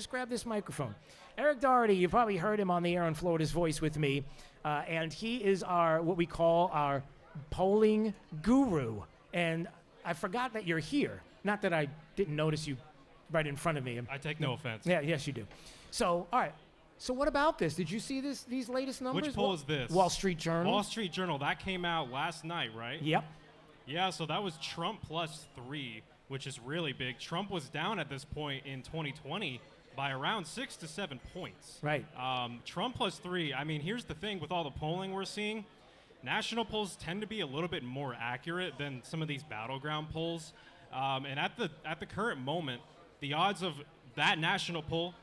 Just grab this microphone. Eric Daugherty, you probably heard him on the air on Florida's Voice with me, and he is what we call our polling guru. And I forgot that you're here. Not that I didn't notice you right in front of me. I take no offense. Yeah, yes, you do. So, all right. So what about this? Did you see these latest numbers? Which poll is this? Wall Street Journal. Wall Street Journal. That came out last night, right? Yep. Yeah, so that was Trump +3, which is really big. Trump was down at this point in 2020 by around 6 to 7 points. Right. Trump +3. I mean, here's the thing with all the polling we're seeing. National polls tend to be a little bit more accurate than some of these battleground polls. And at the current moment, the odds of that national poll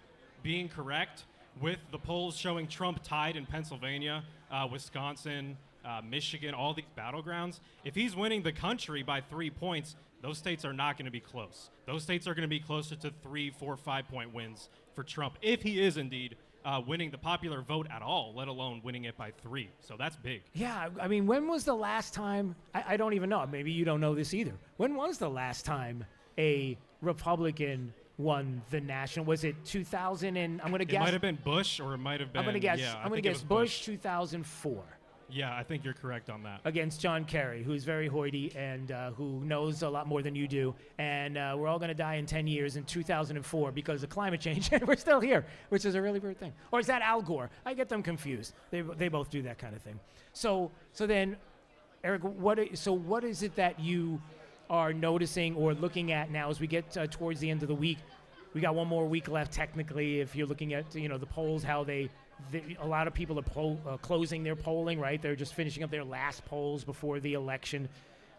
being correct with the polls showing Trump tied in Pennsylvania, Wisconsin, Michigan, all these battlegrounds, if he's winning the country by 3 points, those states are not going to be close. Those states are going to be closer to 3, 4, 5-point wins for Trump, if he is indeed winning the popular vote at all, let alone winning it by 3. So that's big. Yeah, I mean, when was the last time, I don't even know, maybe you don't know this either. When was the last time a Republican won the national? Was it 2000 and I'm going to guess? It might have been Bush or it might have been, I'm going to guess, yeah, I'm going to guess Bush 2004. Yeah, I think you're correct on that. Against John Kerry, who's very hoity and who knows a lot more than you do. And we're all going to die in 10 years in 2004 because of climate change. And we're still here, which is a really weird thing. Or is that Al Gore? I get them confused. They both do that kind of thing. So then, Eric, what is it that you are noticing or looking at now as we get towards the end of the week? We got one more week left, technically, if you're looking at the polls, how a lot of people are closing their polling, right? They're just finishing up their last polls before the election.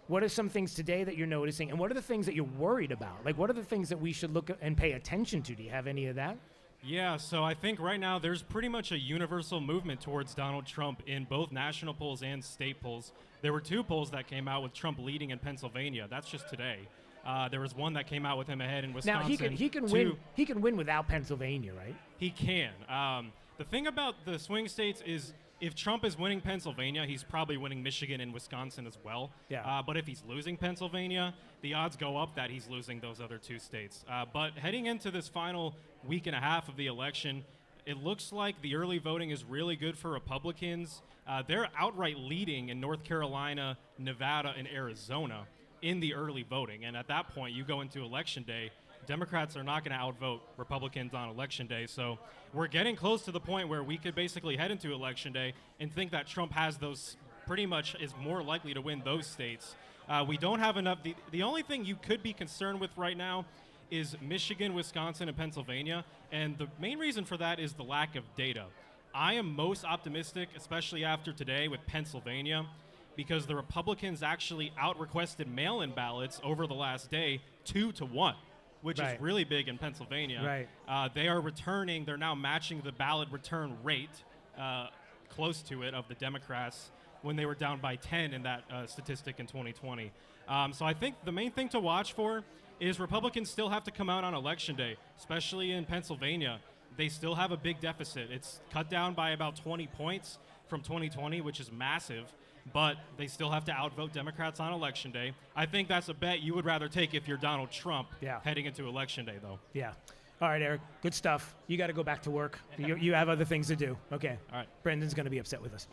What are some things today that you're noticing, and what are the things that you're worried about? Like, what are the things that we should look at and pay attention to? Do you have any of that? Yeah, so I think right now there's pretty much a universal movement towards Donald Trump in both national polls and state polls. There were 2 polls that came out with Trump leading in Pennsylvania. That's just today. There was one that came out with him ahead in Wisconsin. Now he can win. He can win without Pennsylvania, right? He can. The thing about the swing states is if Trump is winning Pennsylvania, he's probably winning Michigan and Wisconsin as well. Yeah. But if he's losing Pennsylvania, the odds go up that he's losing those other 2 states. But heading into this final week and a half of the election, it looks like the early voting is really good for Republicans. They're outright leading in North Carolina, Nevada, and Arizona in the early voting. And at that point, you go into Election Day, Democrats are not going to outvote Republicans on Election Day. So we're getting close to the point where we could basically head into Election Day and think that Trump has those, pretty much is more likely to win those states. We don't have enough. The only thing you could be concerned with right now is Michigan, Wisconsin, and Pennsylvania. And the main reason for that is the lack of data. I am most optimistic, especially after today with Pennsylvania, because the Republicans actually out-requested mail-in ballots over the last day 2-1. Which Right. is really big in Pennsylvania. Right. They are returning, they're now matching the ballot return rate close to it of the Democrats when they were down by 10 in that statistic in 2020. So I think the main thing to watch for is Republicans still have to come out on Election Day, especially in Pennsylvania. They still have a big deficit. It's cut down by about 20 points from 2020, which is massive. But they still have to outvote Democrats on Election Day. I think that's a bet you would rather take if you're Donald Trump heading into Election Day, though. Yeah. All right, Eric. Good stuff. You got to go back to work. You have other things to do. Okay. All right. Brendan's going to be upset with us.